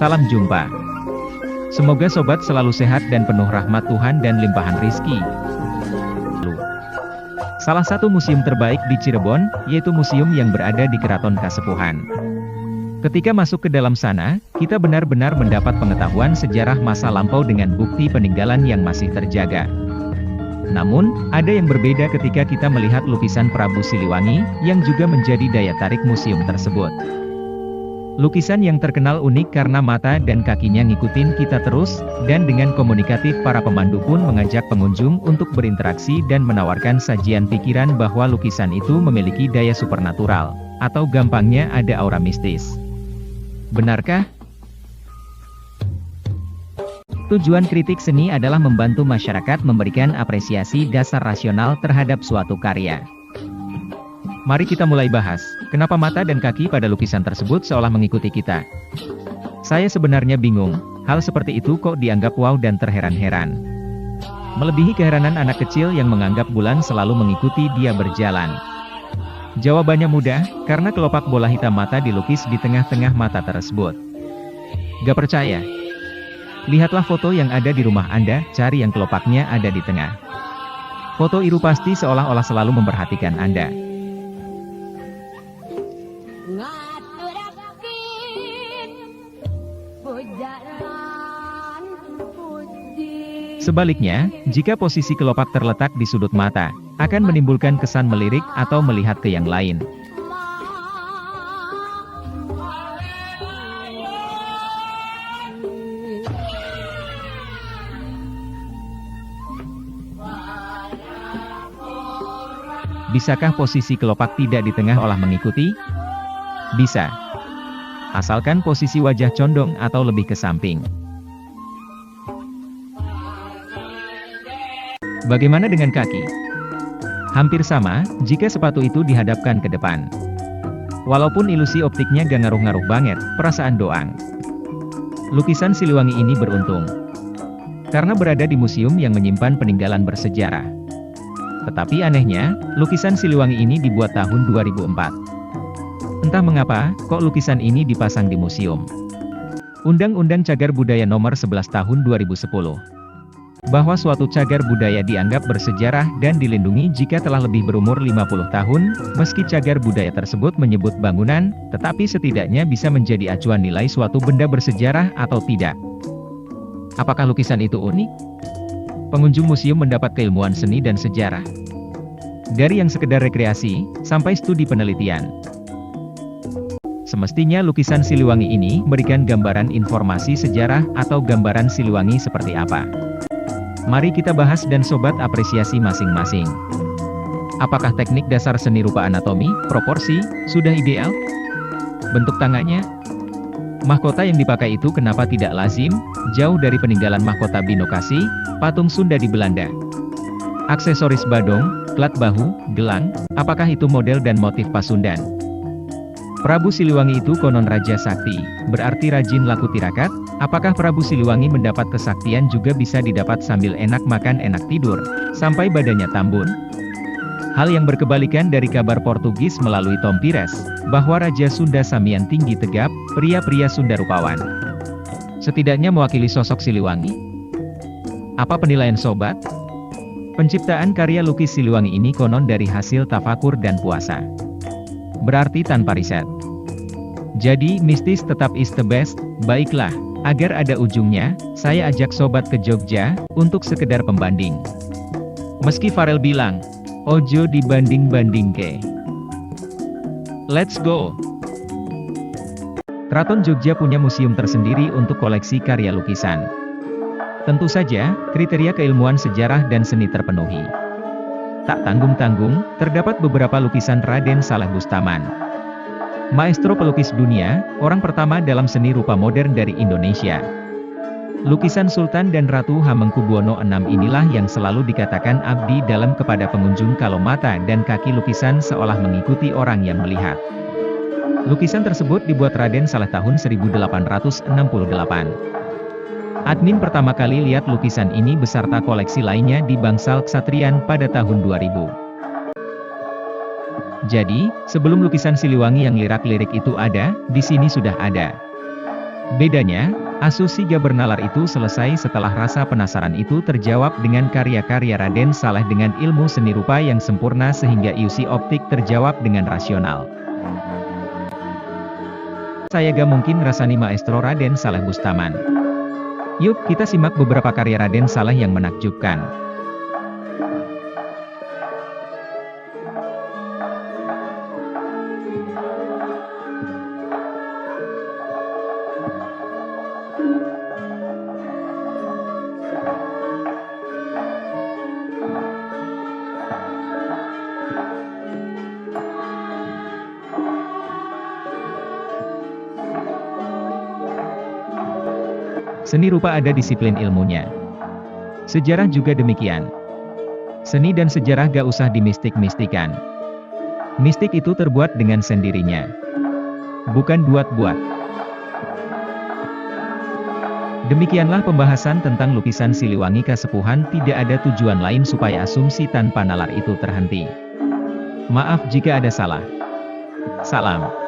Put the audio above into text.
Salam jumpa. Semoga sobat selalu sehat dan penuh rahmat Tuhan dan limpahan rizki. Salah satu museum terbaik di Cirebon, yaitu museum yang berada di Keraton Kasepuhan. Ketika masuk ke dalam sana, kita benar-benar mendapat pengetahuan sejarah masa lampau dengan bukti peninggalan yang masih terjaga. Namun, ada yang berbeda ketika kita melihat lukisan Prabu Siliwangi, yang juga menjadi daya tarik museum tersebut. Lukisan yang terkenal unik karena mata dan kakinya ngikutin kita terus, dan dengan komunikatif para pemandu pun mengajak pengunjung untuk berinteraksi dan menawarkan sajian pikiran bahwa lukisan itu memiliki daya supernatural, atau gampangnya ada aura mistis. Benarkah? Tujuan kritik seni adalah membantu masyarakat memberikan apresiasi dasar rasional terhadap suatu karya. Mari kita mulai bahas, kenapa mata dan kaki pada lukisan tersebut seolah mengikuti kita. Saya sebenarnya bingung, hal seperti itu kok dianggap wow dan terheran-heran. Melebihi keheranan anak kecil yang menganggap bulan selalu mengikuti dia berjalan. Jawabannya mudah, karena kelopak bola hitam mata dilukis di tengah-tengah mata tersebut. Gak percaya? Lihatlah foto yang ada di rumah Anda, cari yang kelopaknya ada di tengah. Foto itu pasti seolah-olah selalu memperhatikan Anda. Sebaliknya, jika posisi kelopak terletak di sudut mata, akan menimbulkan kesan melirik atau melihat ke yang lain. Bisakah posisi kelopak tidak di tengah olah mengikuti? Bisa. Asalkan posisi wajah condong atau lebih ke samping. Bagaimana dengan kaki? Hampir sama, jika sepatu itu dihadapkan ke depan. Walaupun ilusi optiknya gak ngaruh-ngaruh banget, perasaan doang. Lukisan Siliwangi ini beruntung. Karena berada di museum yang menyimpan peninggalan bersejarah. Tetapi anehnya, lukisan Siliwangi ini dibuat tahun 2004. Entah mengapa, kok lukisan ini dipasang di museum. Undang-Undang Cagar Budaya Nomor 11 Tahun 2010. Bahwa suatu cagar budaya dianggap bersejarah dan dilindungi jika telah lebih berumur 50 tahun, meski cagar budaya tersebut menyebut bangunan, tetapi setidaknya bisa menjadi acuan nilai suatu benda bersejarah atau tidak. Apakah lukisan itu unik? Pengunjung museum mendapat keilmuan seni dan sejarah. Dari yang sekedar rekreasi, sampai studi penelitian. Semestinya lukisan Siliwangi ini memberikan gambaran informasi sejarah atau gambaran Siliwangi seperti apa. Mari kita bahas dan sobat apresiasi masing-masing. Apakah teknik dasar seni rupa anatomi, proporsi, sudah ideal? Bentuk tangannya? Mahkota yang dipakai itu kenapa tidak lazim, jauh dari peninggalan mahkota Binokasi, patung Sunda di Belanda. Aksesoris badong, plat bahu, gelang, apakah itu model dan motif Pasundan? Prabu Siliwangi itu konon Raja Sakti, berarti rajin laku tirakat. Apakah Prabu Siliwangi mendapat kesaktian juga bisa didapat sambil enak makan enak tidur, sampai badannya tambun? Hal yang berkebalikan dari kabar Portugis melalui Tom Pires, bahwa Raja Sunda Samian tinggi tegap, pria-pria Sunda rupawan. Setidaknya mewakili sosok Siliwangi. Apa penilaian sobat? Penciptaan karya lukis Siliwangi ini konon dari hasil tafakur dan puasa. Berarti tanpa riset. Jadi mistis tetap is the best, baiklah. Agar ada ujungnya, saya ajak sobat ke Jogja, untuk sekedar pembanding. Meski Farel bilang, ojo dibanding-banding ke. Let's go! Keraton Jogja punya museum tersendiri untuk koleksi karya lukisan. Tentu saja, kriteria keilmuan sejarah dan seni terpenuhi. Tak tanggung-tanggung, terdapat beberapa lukisan Raden Saleh Bustaman. Maestro pelukis dunia, orang pertama dalam seni rupa modern dari Indonesia. Lukisan Sultan dan Ratu Hamengkubuwono VI inilah yang selalu dikatakan abdi dalam kepada pengunjung kalau mata dan kaki lukisan seolah mengikuti orang yang melihat. Lukisan tersebut dibuat Raden Saleh tahun 1868. Admin pertama kali lihat lukisan ini beserta koleksi lainnya di Bangsal Ksatrian pada tahun 2000. Jadi, sebelum lukisan Siliwangi yang lirak-lirik itu ada, di sini sudah ada. Bedanya, Asu Siga Bernalar itu selesai setelah rasa penasaran itu terjawab dengan karya-karya Raden Saleh dengan ilmu seni rupa yang sempurna sehingga ilusi optik terjawab dengan rasional. Saya gak mungkin rasani maestro Raden Saleh Bustaman. Yuk kita simak beberapa karya Raden Saleh yang menakjubkan. Seni rupa ada disiplin ilmunya. Sejarah juga demikian. Seni dan sejarah gak usah dimistik-mistikan. Mistik itu terbuat dengan sendirinya. Bukan buat-buat. Demikianlah pembahasan tentang lukisan Siliwangi Kasepuhan. Tidak ada tujuan lain supaya asumsi tanpa nalar itu terhenti. Maaf jika ada salah. Salam.